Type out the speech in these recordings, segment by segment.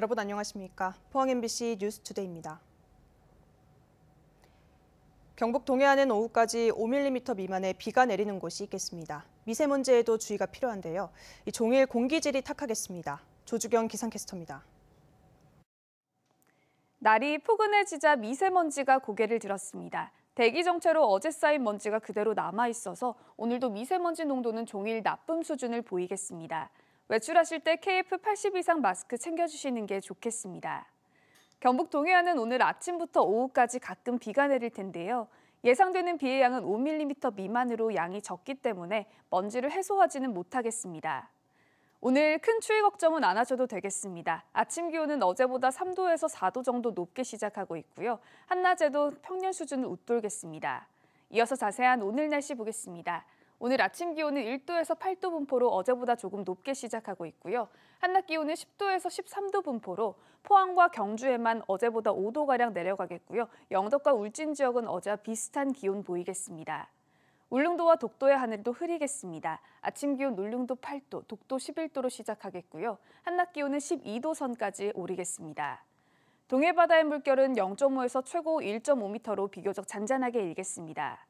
여러분 안녕하십니까? 포항 MBC 뉴스투데이입니다. 경북 동해안은 오후까지 5mm 미만의 비가 내리는 곳이 있겠습니다. 미세먼지에도 주의가 필요한데요. 종일 공기질이 탁하겠습니다. 조주경 기상캐스터입니다. 날이 포근해지자 미세먼지가 고개를 들었습니다. 대기 정체로 어제 쌓인 먼지가 그대로 남아있어서 오늘도 미세먼지 농도는 종일 나쁨 수준을 보이겠습니다. 외출하실 때 KF80 이상 마스크 챙겨주시는 게 좋겠습니다. 경북 동해안은 오늘 아침부터 오후까지 가끔 비가 내릴 텐데요. 예상되는 비의 양은 5mm 미만으로 양이 적기 때문에 먼지를 해소하지는 못하겠습니다. 오늘 큰 추위 걱정은 안 하셔도 되겠습니다. 아침 기온은 어제보다 3도에서 4도 정도 높게 시작하고 있고요. 한낮에도 평년 수준을 웃돌겠습니다. 이어서 자세한 오늘 날씨 보겠습니다. 오늘 아침 기온은 1도에서 8도 분포로 어제보다 조금 높게 시작하고 있고요. 한낮 기온은 10도에서 13도 분포로 포항과 경주에만 어제보다 5도가량 내려가겠고요. 영덕과 울진 지역은 어제와 비슷한 기온 보이겠습니다. 울릉도와 독도의 하늘도 흐리겠습니다. 아침 기온 울릉도 8도, 독도 11도로 시작하겠고요. 한낮 기온은 12도 선까지 오르겠습니다. 동해 바다의 물결은 0.5에서 최고 1.5m로 비교적 잔잔하게 일겠습니다.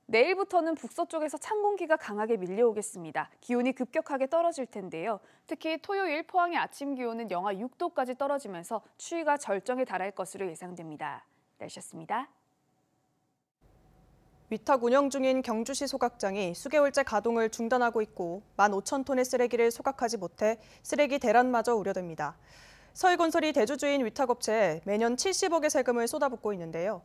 내일부터는 북서쪽에서 찬 공기가 강하게 밀려오겠습니다. 기온이 급격하게 떨어질 텐데요. 특히 토요일 포항의 아침 기온은 영하 6도까지 떨어지면서 추위가 절정에 달할 것으로 예상됩니다. 날씨였습니다. 위탁 운영 중인 경주시 소각장이 수개월째 가동을 중단하고 있고 15,000톤의 쓰레기를 소각하지 못해 쓰레기 대란마저 우려됩니다. 서희건설이 대주주인 위탁업체에 매년 70억의 세금을 쏟아붓고 있는데요.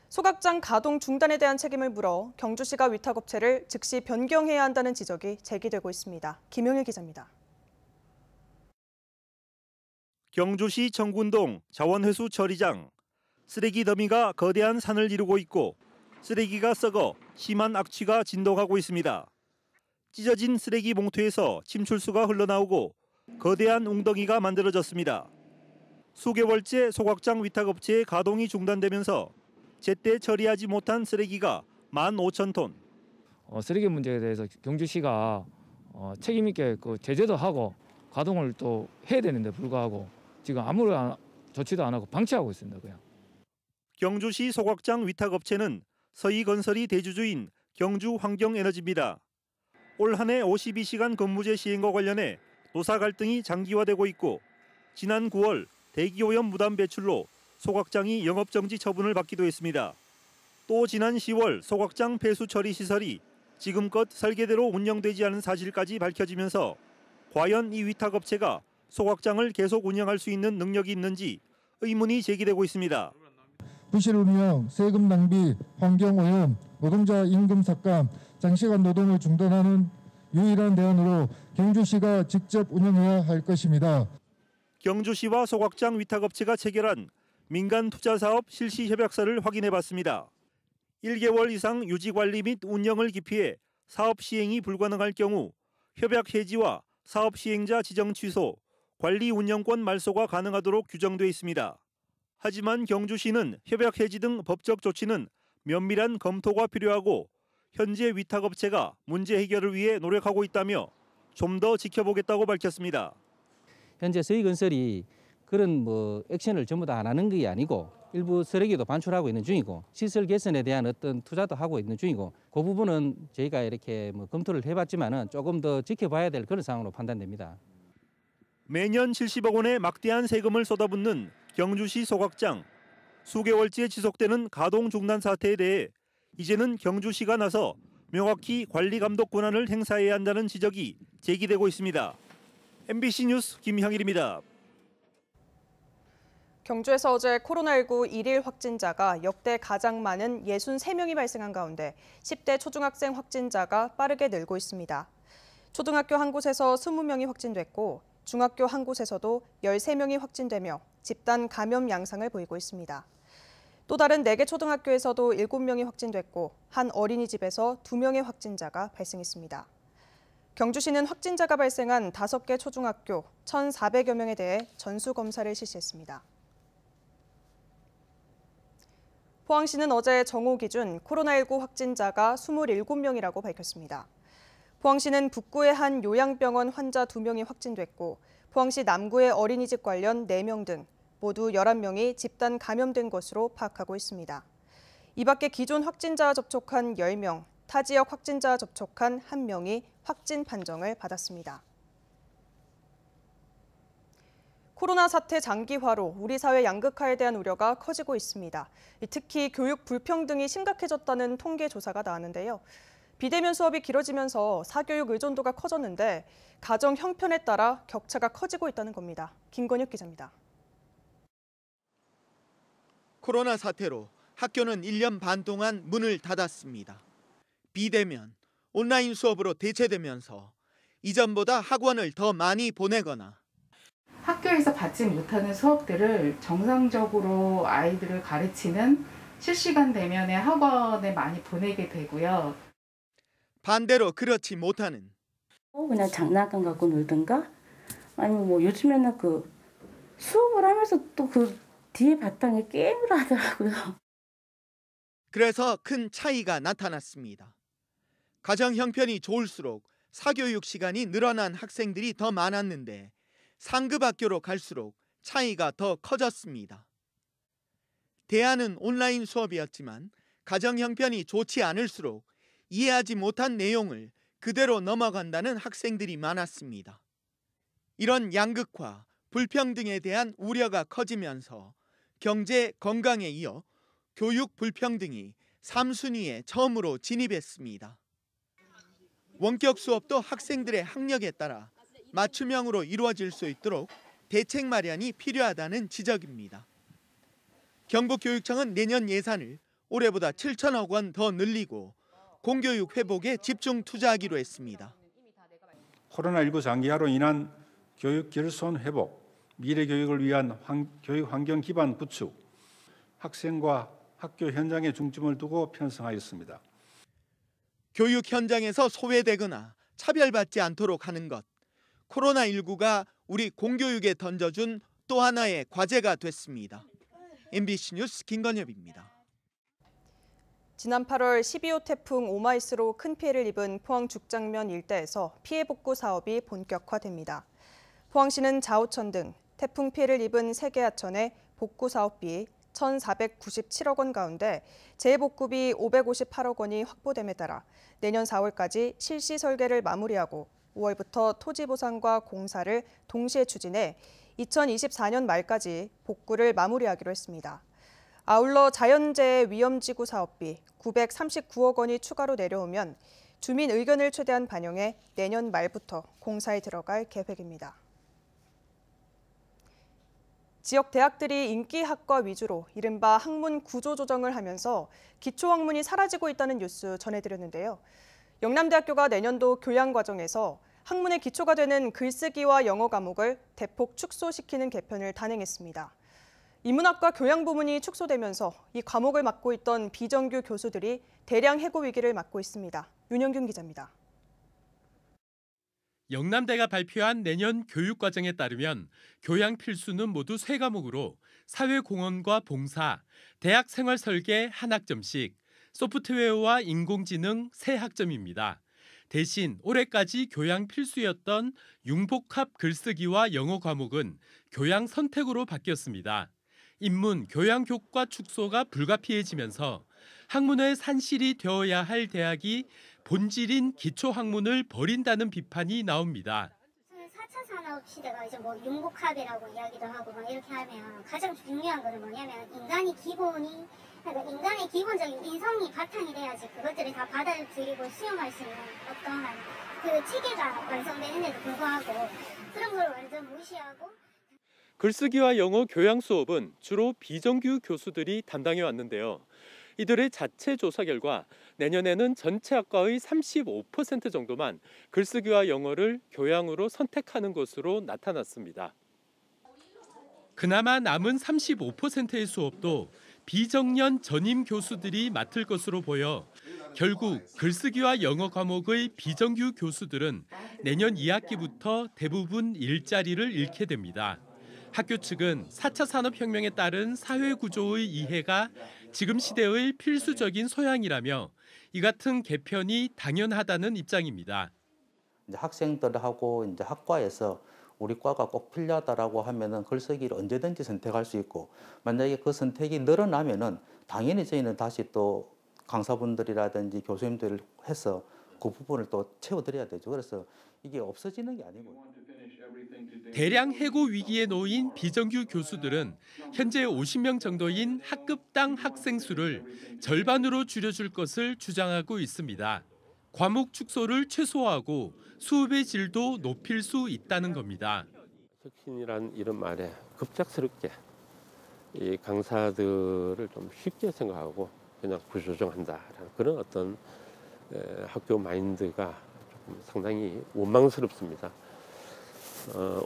소각장 가동 중단에 대한 책임을 물어 경주시가 위탁업체를 즉시 변경해야 한다는 지적이 제기되고 있습니다. 김용일 기자입니다. 경주시 청군동 자원회수 처리장. 쓰레기 더미가 거대한 산을 이루고 있고 쓰레기가 썩어 심한 악취가 진동하고 있습니다. 찢어진 쓰레기 봉투에서 침출수가 흘러나오고 거대한 웅덩이가 만들어졌습니다. 수개월째 소각장 위탁업체의 가동이 중단되면서 제때 처리하지 못한 쓰레기가 15,000톤. 쓰레기 문제에 대해서 경주시가 책임 있게 제재도 하고 가동을 또 해야 되는데 불구하고 지금 아무런 조치도 안 하고 방치하고 있습니다. 그냥. 경주시 소각장 위탁업체는 서희건설이 대주주인 경주환경에너지입니다. 올 한 해 52시간 근무제 시행과 관련해 노사 갈등이 장기화되고 있고 지난 9월 대기오염 무단 배출로 소각장이 영업정지 처분을 받기도 했습니다. 또 지난 10월 소각장 폐수 처리 시설이 지금껏 설계대로 운영되지 않은 사실까지 밝혀지면서 과연 이 위탁업체가 소각장을 계속 운영할 수 있는 능력이 있는지 의문이 제기되고 있습니다. 부실 운영, 세금 낭비, 환경오염, 노동자 임금 삭감, 장시간 노동을 중단하는 유일한 대안으로 경주시가 직접 운영해야 할 것입니다. 경주시와 소각장 위탁업체가 체결한 민간 투자 사업 실시 협약서를 확인해봤습니다. 1개월 이상 유지관리 및 운영을 기피해 사업 시행이 불가능할 경우 협약 해지와 사업 시행자 지정 취소, 관리 운영권 말소가 가능하도록 규정돼 있습니다. 하지만 경주시는 협약 해지 등 법적 조치는 면밀한 검토가 필요하고 현재 위탁업체가 문제 해결을 위해 노력하고 있다며 좀 더 지켜보겠다고 밝혔습니다. 현재 서희건설이 그런 액션을 전부 다 안 하는 게 아니고 일부 쓰레기도 반출하고 있는 중이고 시설 개선에 대한 어떤 투자도 하고 있는 중이고 그 부분은 저희가 이렇게 검토를 해봤지만은 조금 더 지켜봐야 될 그런 상황으로 판단됩니다. 매년 70억 원의 막대한 세금을 쏟아붓는 경주시 소각장. 수개월째 지속되는 가동 중단 사태에 대해 이제는 경주시가 나서 명확히 관리 감독 권한을 행사해야 한다는 지적이 제기되고 있습니다. MBC 뉴스 김형일입니다. 경주에서 어제 코로나19 일일 확진자가 역대 가장 많은 63명이 발생한 가운데 10대 초중학생 확진자가 빠르게 늘고 있습니다. 초등학교 한 곳에서 20명이 확진됐고 중학교 한 곳에서도 13명이 확진되며 집단 감염 양상을 보이고 있습니다. 또 다른 4개 초등학교에서도 7명이 확진됐고 한 어린이집에서 2명의 확진자가 발생했습니다. 경주시는 확진자가 발생한 5개 초중학교 1,400여 명에 대해 전수검사를 실시했습니다. 포항시는 어제 정오 기준 코로나19 확진자가 27명이라고 밝혔습니다. 포항시는 북구의 한 요양병원 환자 2명이 확진됐고 포항시 남구의 어린이집 관련 4명 등 모두 11명이 집단 감염된 것으로 파악하고 있습니다. 이 밖에 기존 확진자 접촉한 10명, 타 지역 확진자 접촉한 1명이 확진 판정을 받았습니다. 코로나 사태 장기화로 우리 사회 양극화에 대한 우려가 커지고 있습니다. 특히 교육 불평등이 심각해졌다는 통계 조사가 나왔는데요. 비대면 수업이 길어지면서 사교육 의존도가 커졌는데 가정 형편에 따라 격차가 커지고 있다는 겁니다. 김건혁 기자입니다. 코로나 사태로 학교는 1년 반 동안 문을 닫았습니다. 비대면, 온라인 수업으로 대체되면서 이전보다 학원을 더 많이 보내거나 학교에서 받지 못하는 수업들을 정상적으로 아이들을 가르치는 실시간 대면의 학원에 많이 보내게 되고요. 반대로 그렇지 못하는 그냥 장난감 갖고 놀든가 아니면 뭐 요즘에는 그 수업을 하면서 또 그 뒤에 바탕에 게임을 하더라고요. 그래서 큰 차이가 나타났습니다. 가정 형편이 좋을수록 사교육 시간이 늘어난 학생들이 더 많았는데 상급 학교로 갈수록 차이가 더 커졌습니다. 대안은 온라인 수업이었지만 가정 형편이 좋지 않을수록 이해하지 못한 내용을 그대로 넘어간다는 학생들이 많았습니다. 이런 양극화, 불평등에 대한 우려가 커지면서 경제, 건강에 이어 교육 불평등이 3순위에 처음으로 진입했습니다. 원격 수업도 학생들의 학력에 따라 맞춤형으로 이루어질 수 있도록 대책 마련이 필요하다는 지적입니다. 경북교육청은 내년 예산을 올해보다 7천억 원 더 늘리고 공교육 회복에 집중 투자하기로 했습니다. 코로나19 장기화로 인한 교육 결손 회복, 미래 교육을 위한 교육 환경 기반 구축, 학생과 학교 현장에 중점을 두고 편성하였습니다. 교육 현장에서 소외되거나 차별받지 않도록 하는 것, 코로나19가 우리 공교육에 던져준 또 하나의 과제가 됐습니다. MBC 뉴스 김건엽입니다. 지난 8월 12호 태풍 오마이스로 큰 피해를 입은 포항 죽장면 일대에서 피해 복구 사업이 본격화됩니다. 포항시는 자오천 등 태풍 피해를 입은 3개 하천의 복구 사업비 1,497억 원 가운데 재복구비 558억 원이 확보됨에 따라 내년 4월까지 실시 설계를 마무리하고 5월부터 토지 보상과 공사를 동시에 추진해 2024년 말까지 복구를 마무리하기로 했습니다. 아울러 자연재해 위험지구 사업비 939억 원이 추가로 내려오면 주민 의견을 최대한 반영해 내년 말부터 공사에 들어갈 계획입니다. 지역 대학들이 인기 학과 위주로 이른바 학문 구조 조정을 하면서 기초학문이 사라지고 있다는 뉴스 전해드렸는데요. 영남대학교가 내년도 교양 과정에서 학문의 기초가 되는 글쓰기와 영어 과목을 대폭 축소시키는 개편을 단행했습니다. 인문학과 교양 부문이 축소되면서 이 과목을 맡고 있던 비정규 교수들이 대량 해고 위기를 맞고 있습니다. 윤영균 기자입니다. 영남대가 발표한 내년 교육과정에 따르면 교양 필수는 모두 3과목으로 사회공헌과 봉사, 대학 생활설계 1학점씩, 소프트웨어와 인공지능 3학점입니다. 대신 올해까지 교양 필수였던 융복합 글쓰기와 영어 과목은 교양 선택으로 바뀌었습니다. 인문, 교양 교과 축소가 불가피해지면서 학문의 산실이 되어야 할 대학이 본질인 기초학문을 버린다는 비판이 나옵니다. 4차 산업 시대가 이제 뭐 융복합이라고 이야기도 하고 막 이렇게 하면 가장 중요한 거는 뭐냐면 그러니까 인간의 기본적인 인성이 바탕이 돼야지 그것들을 다 받아들이고 수용할 수 있는 어떠한 그 체계가 완성되는데도 불구하고 그런 걸 완전 무시하고. 글쓰기와 영어 교양 수업은 주로 비정규 교수들이 담당해 왔는데요. 이들의 자체 조사 결과 내년에는 전체 학과의 35% 정도만 글쓰기와 영어를 교양으로 선택하는 것으로 나타났습니다. 그나마 남은 35%의 수업도 비정년 전임 교수들이 맡을 것으로 보여 결국 글쓰기와 영어 과목의 비정규 교수들은 내년 2학기부터 대부분 일자리를 잃게 됩니다. 학교 측은 4차 산업혁명에 따른 사회구조의 이해가 지금 시대의 필수적인 소양이라며 이 같은 개편이 당연하다는 입장입니다. 이제 학생들하고 이제 학과에서 우리 과가 꼭 필요하다라고 하면은 글쓰기를 언제든지 선택할 수 있고, 만약에 그 선택이 늘어나면은 당연히 저희는 다시 또 강사분들이라든지 교수님들을 해서 그 부분을 또 채워드려야 되죠. 그래서 이게 없어지는 게 아니고. 대량 해고 위기에 놓인 비정규 교수들은 현재 50명 정도인 학급당 학생 수를 절반으로 줄여줄 것을 주장하고 있습니다. 과목 축소를 최소화하고 수업의 질도 높일 수 있다는 겁니다. 혁신이란 이런 말에 급작스럽게 이 강사들을 좀 쉽게 생각하고 그냥 구조조정한다라는 그런 어떤 학교 마인드가 조금 상당히 원망스럽습니다.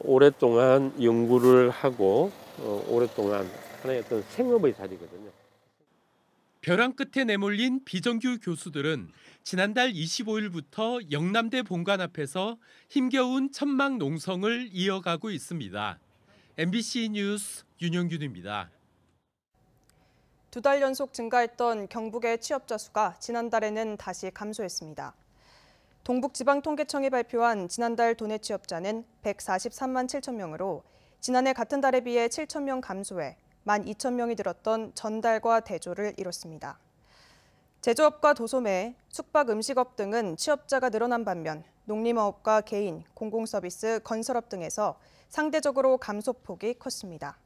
오랫동안 연구를 하고 오랫동안 하나의 어떤 생업의 자리거든요. 벼랑 끝에 내몰린 비정규 교수들은 지난달 25일부터 영남대 본관 앞에서 힘겨운 천막 농성을 이어가고 있습니다. MBC 뉴스 윤영균입니다. 2달 연속 증가했던 경북의 취업자 수가 지난달에는 다시 감소했습니다. 동북지방통계청이 발표한 지난달 도내 취업자는 143만 7천 명으로 지난해 같은 달에 비해 7천 명 감소해 12,000명이 늘었던 전달과 대조를 이뤘습니다. 제조업과 도소매, 숙박 음식업 등은 취업자가 늘어난 반면 농림어업과 개인, 공공서비스, 건설업 등에서 상대적으로 감소폭이 컸습니다.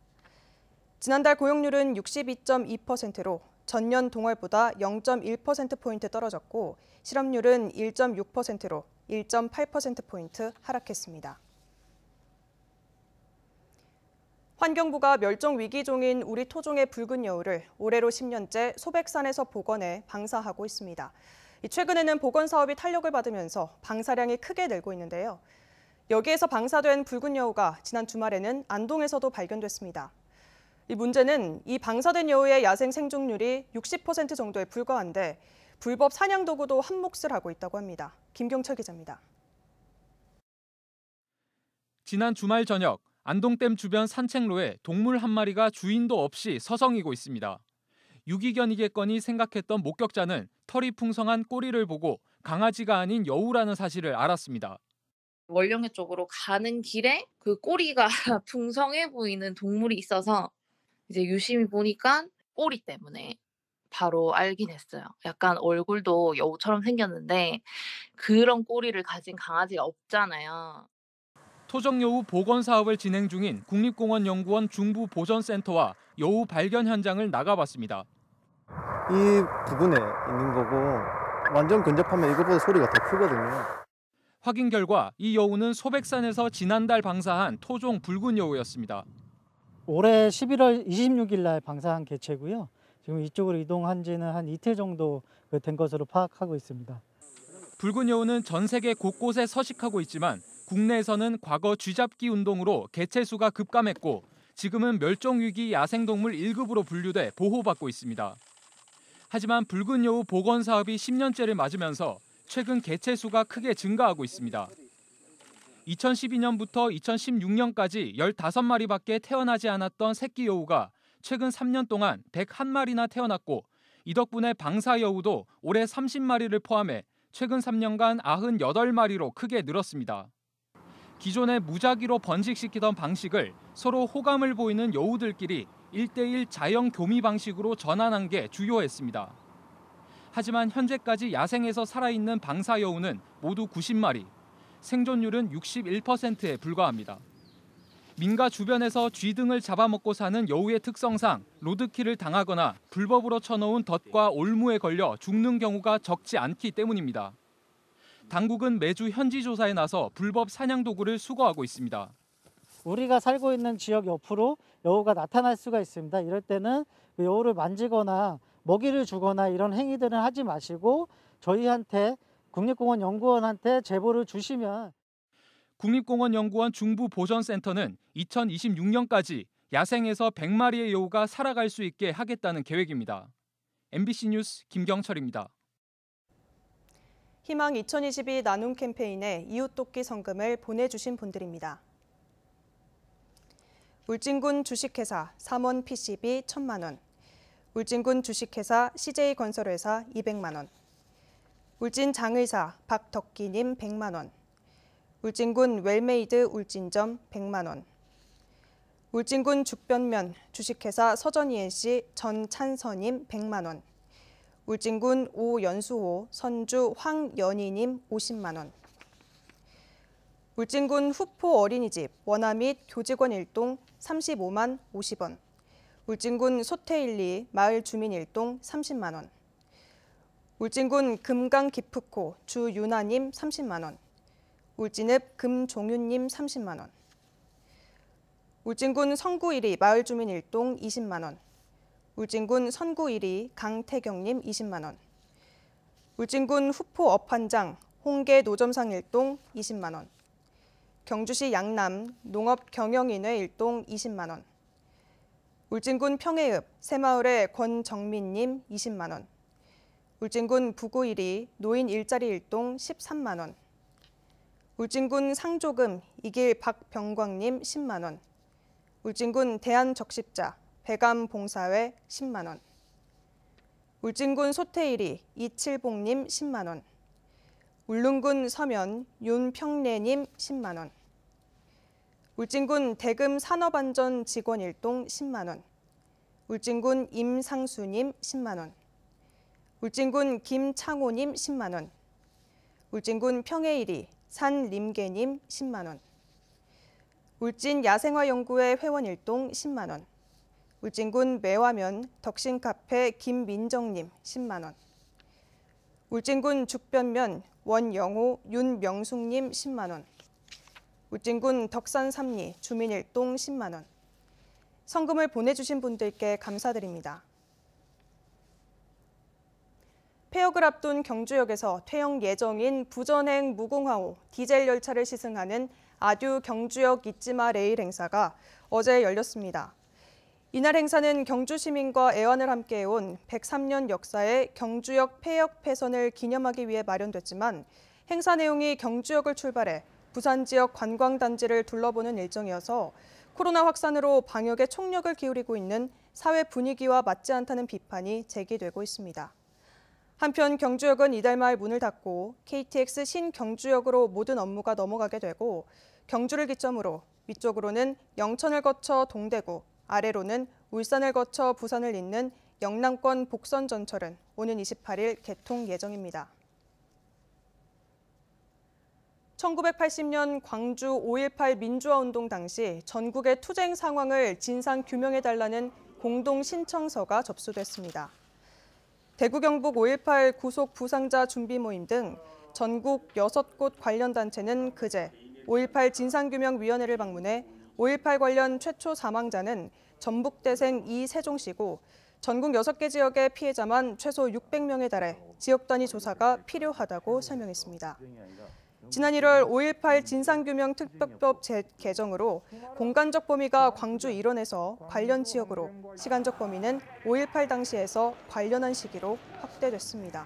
지난달 고용률은 62.2%로 전년 동월보다 0.1%포인트 떨어졌고 실업률은 1.6%로 1.8%포인트 하락했습니다. 환경부가 멸종위기종인 우리 토종의 붉은 여우를 올해로 10년째 소백산에서 복원해 방사하고 있습니다. 최근에는 복원 사업이 탄력을 받으면서 방사량이 크게 늘고 있는데요. 여기에서 방사된 붉은 여우가 지난 주말에는 안동에서도 발견됐습니다. 이 문제는 이 방사된 여우의 야생 생존율이 60% 정도에 불과한데 불법 사냥 도구도 한몫을 하고 있다고 합니다. 김경철 기자입니다. 지난 주말 저녁 안동댐 주변 산책로에 동물 한 마리가 주인도 없이 서성이고 있습니다. 유기견이겠거니 생각했던 목격자는 털이 풍성한 꼬리를 보고 강아지가 아닌 여우라는 사실을 알았습니다. 월령회 쪽으로 가는 길에 그 꼬리가 풍성해 보이는 동물이 있어서 이제 유심히 보니까 꼬리 때문에 바로 알긴 했어요. 약간 얼굴도 여우처럼 생겼는데 그런 꼬리를 가진 강아지가 없잖아요. 토종여우 복원 사업을 진행 중인 국립공원연구원 중부보전센터와 여우 발견 현장을 나가봤습니다. 이 부분에 있는 거고 완전 근접하면 이거보다 소리가 더 크거든요. 확인 결과 이 여우는 소백산에서 지난달 방사한 토종 붉은 여우였습니다. 올해 11월 26일 날 방사한 개체고요. 지금 이쪽으로 이동한 지는 한 이틀 정도 된 것으로 파악하고 있습니다. 붉은 여우는 전 세계 곳곳에 서식하고 있지만 국내에서는 과거 쥐잡기 운동으로 개체 수가 급감했고 지금은 멸종위기 야생동물 1급으로 분류돼 보호받고 있습니다. 하지만 붉은 여우 복원 사업이 10년째를 맞으면서 최근 개체 수가 크게 증가하고 있습니다. 2012년부터 2016년까지 15마리밖에 태어나지 않았던 새끼 여우가 최근 3년 동안 101마리나 태어났고 이 덕분에 방사 여우도 올해 30마리를 포함해 최근 3년간 98마리로 크게 늘었습니다. 기존에 무작위로 번식시키던 방식을 서로 호감을 보이는 여우들끼리 1대1 자연 교미 방식으로 전환한 게 주요했습니다. 하지만 현재까지 야생에서 살아있는 방사 여우는 모두 90마리, 생존율은 61%에 불과합니다. 민가 주변에서 쥐 등을 잡아먹고 사는 여우의 특성상 로드킬을 당하거나 불법으로 쳐놓은 덫과 올무에 걸려 죽는 경우가 적지 않기 때문입니다. 당국은 매주 현지 조사에 나서 불법 사냥 도구를 수거하고 있습니다. 우리가 살고 있는 지역 옆으로 여우가 나타날 수가 있습니다. 이럴 때는 그 여우를 만지거나 먹이를 주거나 이런 행위들은 하지 마시고 저희한테 국립공원연구원한테 제보를 주시면. 국립공원연구원 중부보전센터는 2026년까지 야생에서 100마리의 여우가 살아갈 수 있게 하겠다는 계획입니다. MBC 뉴스 김경철입니다. 희망 2022 나눔 캠페인에 이웃돕기 성금을 보내주신 분들입니다. 울진군 주식회사 삼원 PCB 1,000만 원, 울진군 주식회사 CJ건설회사 200만 원, 울진 장의사 박덕기님 100만 원, 울진군 웰메이드 울진점 100만 원. 울진군 죽변면 주식회사 서전ENC 전찬서님 100만 원. 울진군 오연수호 선주 황연희님 50만 원. 울진군 후포 어린이집 원화 및 교직원 일동 35만 50원. 울진군 소태1, 마을 주민 일동 30만 원. 울진군 금강 기프코 주유나님 30만 원. 울진읍 금종윤님 30만 원. 울진군 성구1리 마을 주민 일동 20만 원. 울진군 선구1리 강태경님 20만 원. 울진군 후포 업한장 홍계 노점상 일동 20만 원. 경주시 양남 농업 경영인회 일동 20만 원. 울진군 평해읍 새마을의 권정민님 20만 원. 울진군 부구1리 노인 일자리 일동 13만 원. 울진군 상조금 이길 박병광님 10만 원. 울진군 대한적십자 배감봉사회 10만 원. 울진군 소태1리 이칠봉님 10만 원. 울릉군 서면 윤평래님 10만 원. 울진군 대금 산업안전 직원 일동 10만 원. 울진군 임상수님 10만 원. 울진군 김창호님 10만 원. 울진군 평해1리 산림계님 10만 원. 울진 야생화연구회 회원 일동 10만 원. 울진군 매화면 덕신카페 김민정님 10만 원. 울진군 죽변면 원영호 윤명숙님 10만 원. 울진군 덕산3리 주민 일동 10만 원. 성금을 보내주신 분들께 감사드립니다. 폐역을 앞둔 경주역에서 퇴역 예정인 부전행 무궁화호 디젤 열차를 시승하는 아듀 경주역 잊지마 레일 행사가 어제 열렸습니다. 이날 행사는 경주 시민과 애완을 함께해온 103년 역사의 경주역 폐역 폐선을 기념하기 위해 마련됐지만 행사 내용이 경주역을 출발해 부산 지역 관광단지를 둘러보는 일정이어서 코로나 확산으로 방역에 총력을 기울이고 있는 사회 분위기와 맞지 않다는 비판이 제기되고 있습니다. 한편 경주역은 이달 말 문을 닫고 KTX 신경주역으로 모든 업무가 넘어가게 되고 경주를 기점으로 위쪽으로는 영천을 거쳐 동대구, 아래로는 울산을 거쳐 부산을 잇는 영남권 복선 전철은 오는 28일 개통 예정입니다. 1980년 광주 5.18 민주화운동 당시 전국의 투쟁 상황을 진상 규명해달라는 공동 신청서가 접수됐습니다. 대구 경북 5.18 구속 부상자 준비 모임 등 전국 6곳 관련 단체는 그제 5.18 진상규명위원회를 방문해 5.18 관련 최초 사망자는 전북대생 이세종씨고 전국 6개 지역의 피해자만 최소 600명에 달해 지역 단위 조사가 필요하다고 설명했습니다. 지난 1월 5.18 진상규명특별법 개정으로 공간적 범위가 광주 일원에서 관련 지역으로 시간적 범위는 5.18 당시에서 관련한 시기로 확대됐습니다.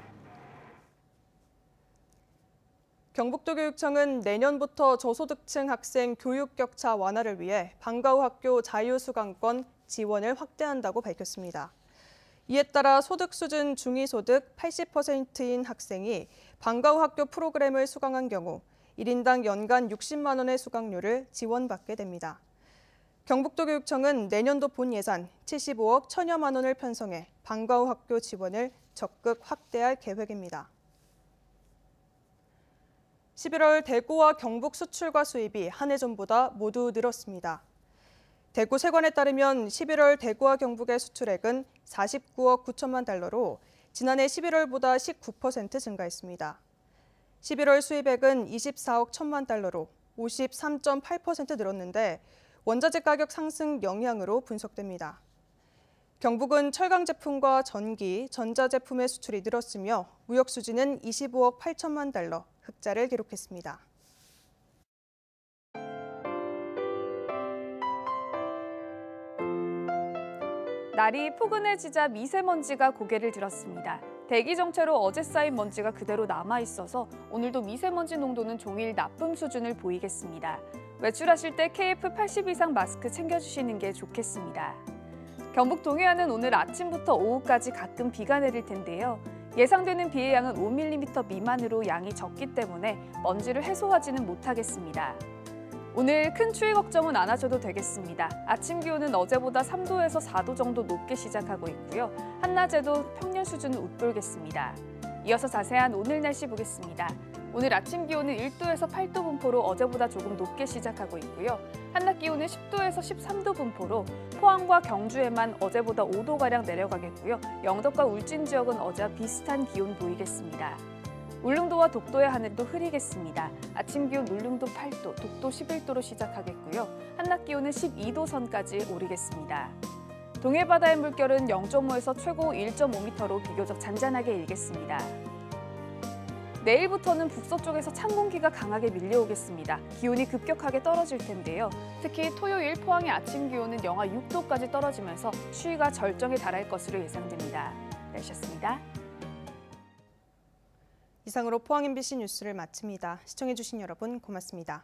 경북도 교육청은 내년부터 저소득층 학생 교육 격차 완화를 위해 방과 후 학교 자유수강권 지원을 확대한다고 밝혔습니다. 이에 따라 소득 수준 중위소득 80%인 학생이 방과 후 학교 프로그램을 수강한 경우 1인당 연간 60만 원의 수강료를 지원받게 됩니다. 경북도 교육청은 내년도 본 예산 75억 1천여만 원을 편성해 방과 후 학교 지원을 적극 확대할 계획입니다. 11월 대구와 경북 수출과 수입이 한 해 전보다 모두 늘었습니다. 대구 세관에 따르면 11월 대구와 경북의 수출액은 49억 9천만 달러로 지난해 11월보다 19% 증가했습니다. 11월 수입액은 24억 1천만 달러로 53.8% 늘었는데 원자재 가격 상승 영향으로 분석됩니다. 경북은 철강 제품과 전기, 전자제품의 수출이 늘었으며 무역 수지는 25억 8천만 달러, 흑자를 기록했습니다. 날이 포근해지자 미세먼지가 고개를 들었습니다. 대기 정체로 어제 쌓인 먼지가 그대로 남아있어서 오늘도 미세먼지 농도는 종일 나쁨 수준을 보이겠습니다. 외출하실 때 KF80 이상 마스크 챙겨주시는 게 좋겠습니다. 경북 동해안은 오늘 아침부터 오후까지 가끔 비가 내릴 텐데요. 예상되는 비의 양은 5mm 미만으로 양이 적기 때문에 먼지를 해소하지는 못하겠습니다. 오늘 큰 추위 걱정은 안 하셔도 되겠습니다. 아침 기온은 어제보다 3도에서 4도 정도 높게 시작하고 있고요. 한낮에도 평년 수준을 웃돌겠습니다. 이어서 자세한 오늘 날씨 보겠습니다. 오늘 아침 기온은 1도에서 8도 분포로 어제보다 조금 높게 시작하고 있고요. 한낮 기온은 10도에서 13도 분포로 포항과 경주에만 어제보다 5도가량 내려가겠고요. 영덕과 울진 지역은 어제와 비슷한 기온 보이겠습니다. 울릉도와 독도의 하늘도 흐리겠습니다. 아침 기온 울릉도 8도, 독도 11도로 시작하겠고요. 한낮 기온은 12도 선까지 오르겠습니다. 동해 바다의 물결은 0.5에서 최고 1.5m로 비교적 잔잔하게 일겠습니다. 내일부터는 북서쪽에서 찬 공기가 강하게 밀려오겠습니다. 기온이 급격하게 떨어질 텐데요. 특히 토요일 포항의 아침 기온은 영하 6도까지 떨어지면서 추위가 절정에 달할 것으로 예상됩니다. 날씨였습니다. 이상으로 포항 MBC 뉴스를 마칩니다. 시청해주신 여러분 고맙습니다.